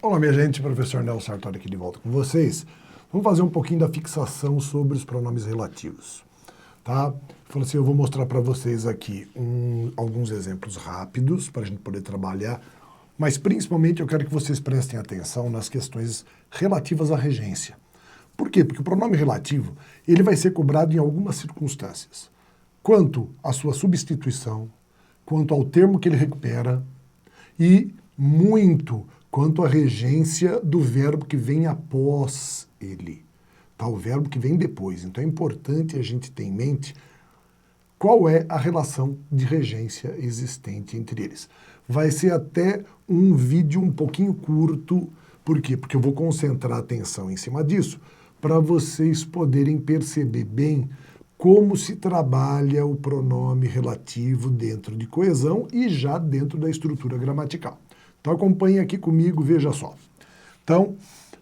Olá, minha gente, professor Nelson Sartori aqui de volta com vocês. Vamos fazer um pouquinho da fixação sobre os pronomes relativos, tá? Falei assim, eu vou mostrar para vocês aqui alguns exemplos rápidos para a gente poder trabalhar, mas principalmente eu quero que vocês prestem atenção nas questões relativas à regência. Por quê? Porque o pronome relativo, ele vai ser cobrado em algumas circunstâncias. Quanto à sua substituição, quanto ao termo que ele recupera e muito quanto à regência do verbo que vem após ele, tá? O verbo que vem depois. Então é importante a gente ter em mente qual é a relação de regência existente entre eles. Vai ser até um vídeo um pouquinho curto, por quê? Porque eu vou concentrar a atenção em cima disso, para vocês poderem perceber bem como se trabalha o pronome relativo dentro de coesão e já dentro da estrutura gramatical. Então acompanhe aqui comigo, veja só. Então,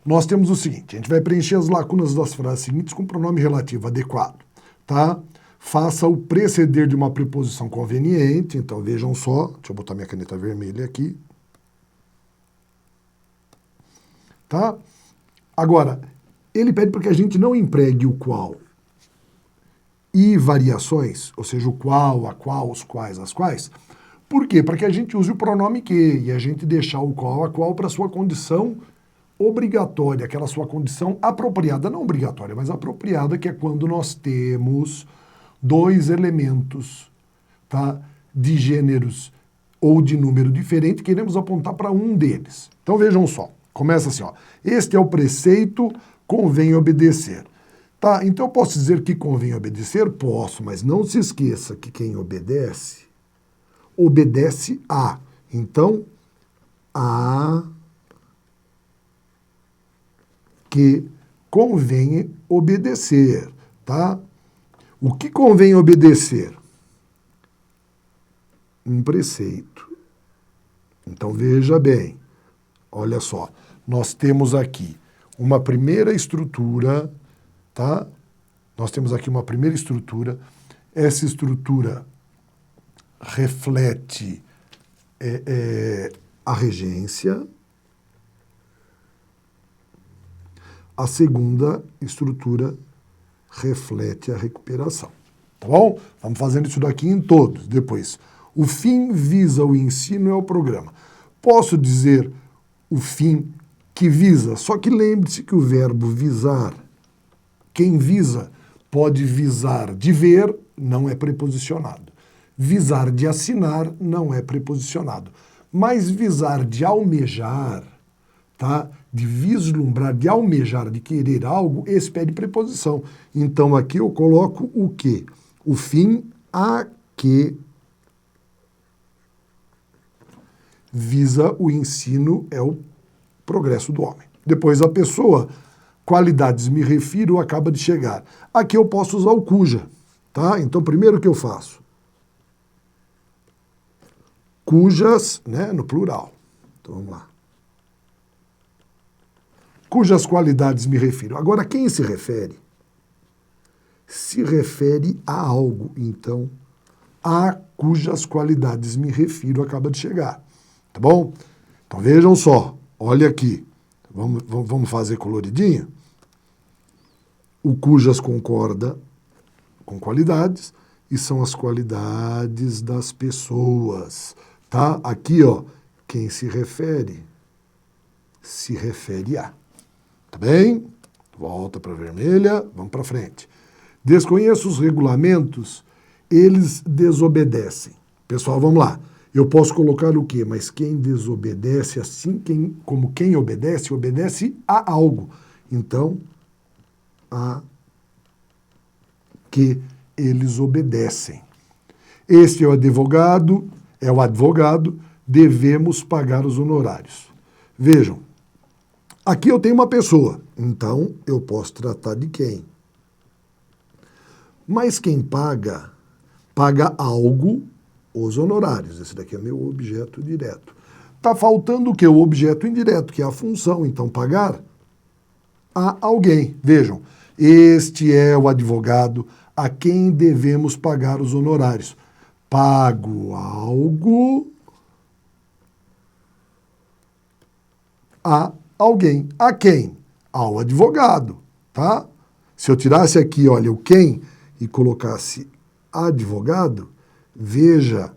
nós temos o seguinte, a gente vai preencher as lacunas das frases seguintes com pronome relativo adequado, tá? Faça o preceder de uma preposição conveniente, então vejam só, deixa eu botar minha caneta vermelha aqui. Tá? Agora, ele pede para que a gente não empregue o qual e variações, ou seja, o qual, a qual, os quais, as quais. Por quê? Para que a gente use o pronome que e a gente deixar o qual, a qual para sua condição obrigatória, aquela sua condição apropriada, não obrigatória, mas apropriada, que é quando nós temos dois elementos, tá, de gêneros ou de número diferente, queremos apontar para um deles. Então vejam só, começa assim, ó. Este é o preceito, convém obedecer. Tá, então eu posso dizer que convém obedecer? Posso, mas não se esqueça que quem obedece a. Então, a que convém obedecer, tá? O que convém obedecer? Um preceito. Então, veja bem, olha só, nós temos aqui uma primeira estrutura, tá? Nós temos aqui uma primeira estrutura, essa estrutura reflete a regência. A segunda estrutura reflete a recuperação. Tá bom? Vamos fazendo isso daqui em todos. Depois, o fim visa o ensino é o programa. Posso dizer o fim que visa, só que lembre-se que o verbo visar, quem visa pode visar de ver, não é preposicionado. Visar de assinar não é preposicionado. Mas visar de almejar, tá? De vislumbrar, de almejar, de querer algo, esse pede preposição. Então aqui eu coloco o quê? O fim a que visa o ensino é o progresso do homem. Depois a pessoa, qualidades me refiro, acaba de chegar. Aqui eu posso usar o cuja, tá? Então primeiro o que eu faço? Cujas, né, no plural. Então vamos lá. Cujas qualidades me refiro. Agora, quem se refere? Se refere a algo. Então, a cujas qualidades me refiro acaba de chegar. Tá bom? Então, vejam só. Olha aqui. Vamos fazer coloridinho? O cujas concorda com qualidades e são as qualidades das pessoas. Tá? Aqui, ó, quem se refere a. Tá bem? Volta para a vermelha, vamos para frente. Desconheço os regulamentos, eles desobedecem. Pessoal, vamos lá. Eu posso colocar o quê? Mas quem desobedece, assim como quem obedece, obedece a algo. Então, a que eles obedecem. Este é o advogado, devemos pagar os honorários. Vejam, aqui eu tenho uma pessoa, então eu posso tratar de quem? Mas quem paga algo, os honorários. Esse daqui é meu objeto direto. Está faltando o quê? O objeto indireto, que é a função. Então, pagar a alguém. Vejam, este é o advogado a quem devemos pagar os honorários. Pago algo a alguém. A quem? Ao advogado, tá? Se eu tirasse aqui, olha, o quem e colocasse advogado, veja,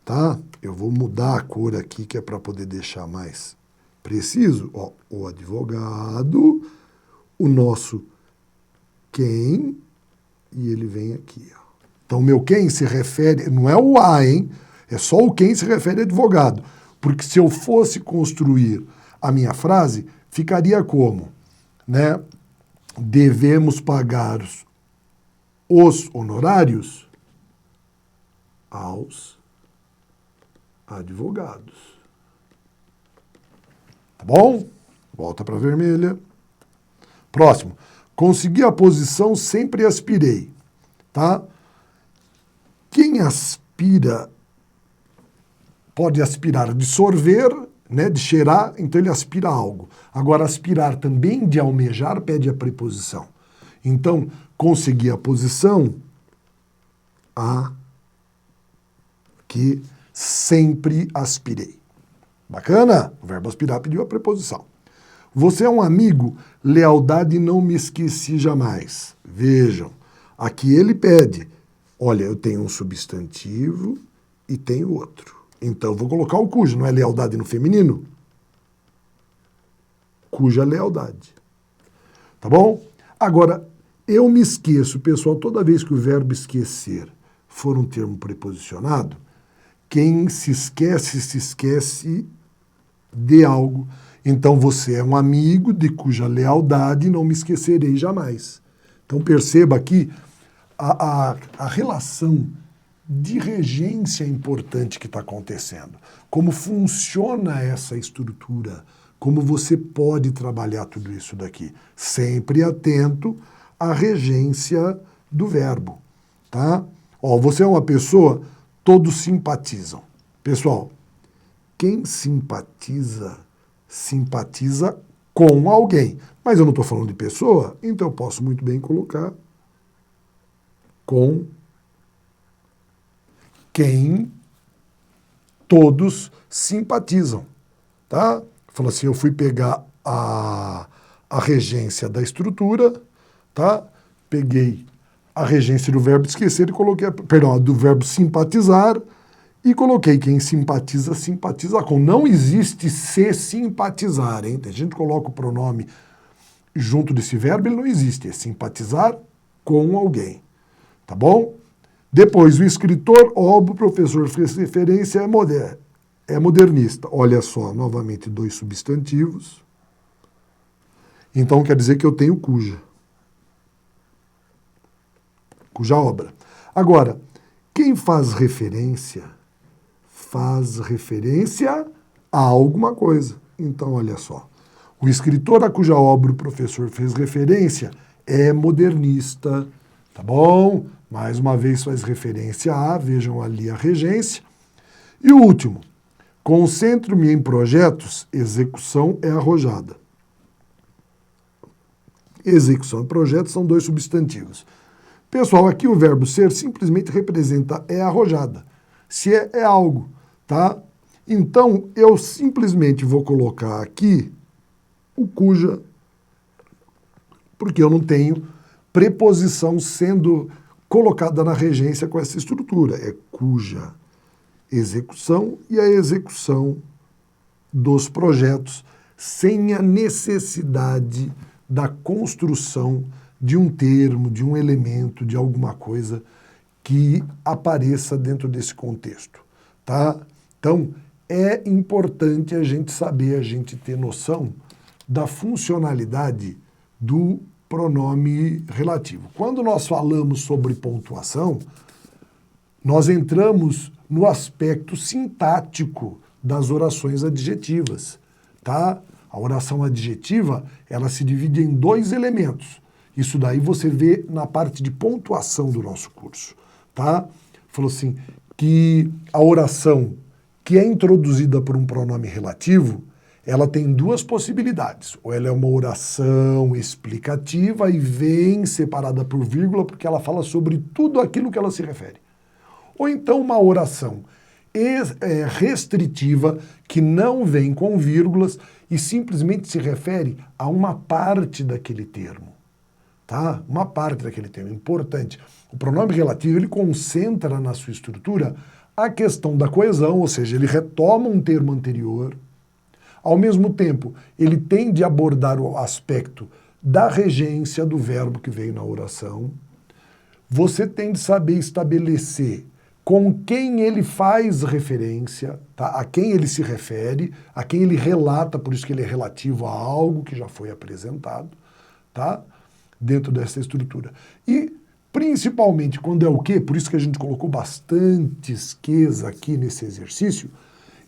tá? Eu vou mudar a cor aqui, que é para poder deixar mais preciso. Ó, o advogado, o nosso quem, e ele vem aqui, ó. Então, meu quem se refere, não é o a, hein? É só o quem se refere a advogado. Porque se eu fosse construir a minha frase, ficaria como, né? Devemos pagar os honorários aos advogados. Tá bom? Volta para a vermelha. Próximo. Consegui a posição, sempre aspirei. Tá? Quem aspira pode aspirar de sorver, né, de cheirar, então ele aspira algo. Agora, aspirar também de almejar pede a preposição. Então, consegui a posição a que sempre aspirei. Bacana? O verbo aspirar pediu a preposição. Você é um amigo, lealdade não me esqueci jamais. Vejam, aqui ele pede, olha, eu tenho um substantivo e tenho outro. Então, vou colocar o cuja, não é lealdade no feminino? Cuja lealdade. Tá bom? Agora, eu me esqueço, pessoal, toda vez que o verbo esquecer for um termo preposicionado, quem se esquece de algo. Então, você é um amigo de cuja lealdade não me esquecerei jamais. Então, perceba aqui a relação de regência importante que está acontecendo. Como funciona essa estrutura, como você pode trabalhar tudo isso daqui. Sempre atento à regência do verbo, tá? Ó, você é uma pessoa, todos simpatizam. Pessoal, quem simpatiza, simpatiza com alguém. Mas eu não estou falando de pessoa, então eu posso muito bem colocar com quem todos simpatizam, tá? Fala assim, eu fui pegar a regência da estrutura, tá? Peguei a regência do verbo esquecer e coloquei, perdão, do verbo simpatizar e coloquei quem simpatiza, simpatiza com. Não existe se simpatizar, hein? A gente coloca o pronome junto desse verbo, ele não existe, é simpatizar com alguém, tá bom? Depois, o escritor, óbvio, o professor fez referência, é modernista. Olha só, novamente, dois substantivos. Então, quer dizer que eu tenho cuja. Cuja obra. Agora, quem faz referência a alguma coisa. Então, olha só. O escritor a cuja obra o professor fez referência é modernista, tá bom? Mais uma vez faz referência a, vejam ali a regência. E o último, concentro-me em projetos, execução é arrojada. Execução e projetos são dois substantivos. Pessoal, aqui o verbo ser simplesmente representa é arrojada. Se é algo, tá? Então, eu simplesmente vou colocar aqui o cuja, porque eu não tenho preposição sendo colocada na regência com essa estrutura. É cuja execução e a execução dos projetos sem a necessidade da construção de um termo, de um elemento, de alguma coisa que apareça dentro desse contexto, tá? Então, é importante a gente saber, a gente ter noção da funcionalidade do pronome relativo. Quando nós falamos sobre pontuação, nós entramos no aspecto sintático das orações adjetivas, tá? A oração adjetiva, ela se divide em dois elementos. Isso daí você vê na parte de pontuação do nosso curso, tá? Falou assim, que a oração que é introduzida por um pronome relativo, ela tem duas possibilidades. Ou ela é uma oração explicativa e vem separada por vírgula porque ela fala sobre tudo aquilo que ela se refere. Ou então uma oração restritiva que não vem com vírgulas e simplesmente se refere a uma parte daquele termo. Tá? Uma parte daquele termo, importante. O pronome relativo, ele concentra na sua estrutura a questão da coesão, ou seja, ele retoma um termo anterior. Ao mesmo tempo, ele tende a abordar o aspecto da regência do verbo que veio na oração. Você tem de saber estabelecer com quem ele faz referência, tá? A quem ele se refere, a quem ele relata, por isso que ele é relativo a algo que já foi apresentado, tá? Dentro dessa estrutura. E, principalmente, quando é o quê? Por isso que a gente colocou bastantes quês aqui nesse exercício,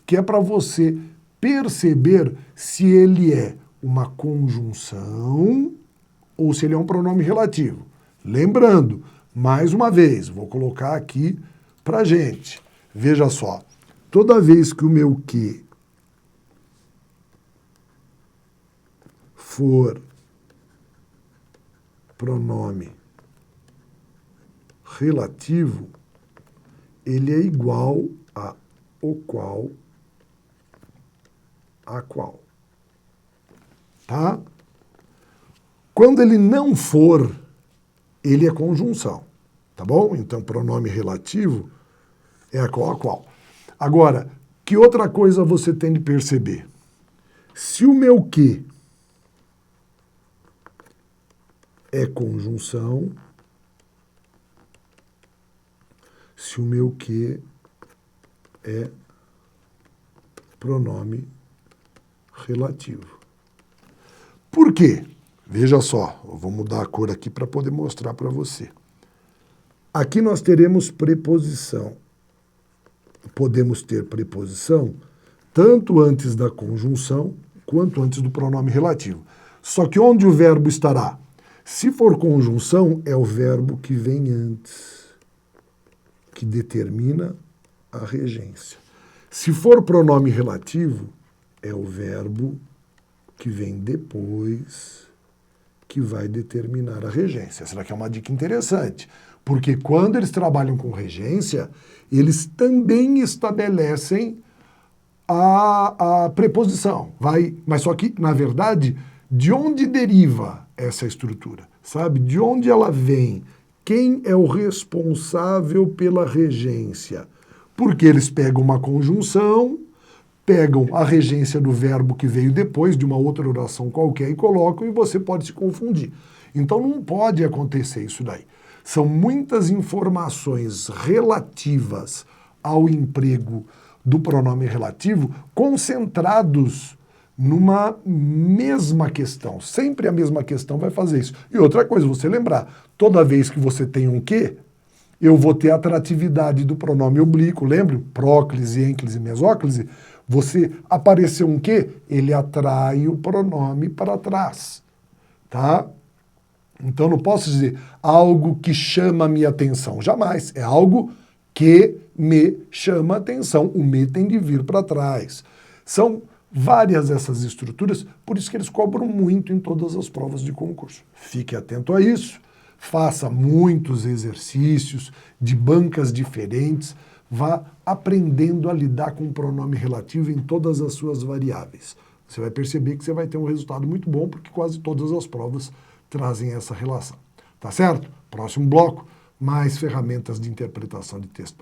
que é para você perceber se ele é uma conjunção ou se ele é um pronome relativo. Lembrando, mais uma vez, vou colocar aqui pra gente. Veja só, toda vez que o meu que for pronome relativo, ele é igual a o qual, a qual. Tá? Quando ele não for, ele é conjunção. Tá bom? Então, pronome relativo é a qual. Agora, que outra coisa você tem de perceber? Se o meu que é conjunção, se o meu que é pronome relativo. Por quê? Veja só, eu vou mudar a cor aqui para poder mostrar para você. Aqui nós teremos preposição. Podemos ter preposição tanto antes da conjunção quanto antes do pronome relativo. Só que onde o verbo estará? Se for conjunção, é o verbo que vem antes, que determina a regência. Se for pronome relativo, é o verbo que vem depois, que vai determinar a regência. Será que é uma dica interessante? Porque quando eles trabalham com regência, eles também estabelecem a preposição. Mas só que, na verdade, de onde deriva essa estrutura? Sabe? De onde ela vem? Quem é o responsável pela regência? Porque eles pegam uma conjunção, pegam a regência do verbo que veio depois de uma outra oração qualquer e colocam, e você pode se confundir. Então não pode acontecer isso daí. São muitas informações relativas ao emprego do pronome relativo concentrados numa mesma questão. Sempre a mesma questão vai fazer isso. E outra coisa, você lembrar, toda vez que você tem um que, eu vou ter a atratividade do pronome oblíquo, lembra? Próclise, ênclise, mesóclise. Você apareceu um que, ele atrai o pronome para trás, tá? Então não posso dizer algo que chama a minha atenção, jamais. É algo que me chama a atenção. O me tem de vir para trás. São várias essas estruturas, por isso que eles cobram muito em todas as provas de concurso. Fique atento a isso, faça muitos exercícios de bancas diferentes, vá aprendendo a lidar com o pronome relativo em todas as suas variáveis. Você vai perceber que você vai ter um resultado muito bom, porque quase todas as provas trazem essa relação. Tá certo? Próximo bloco, mais ferramentas de interpretação de texto.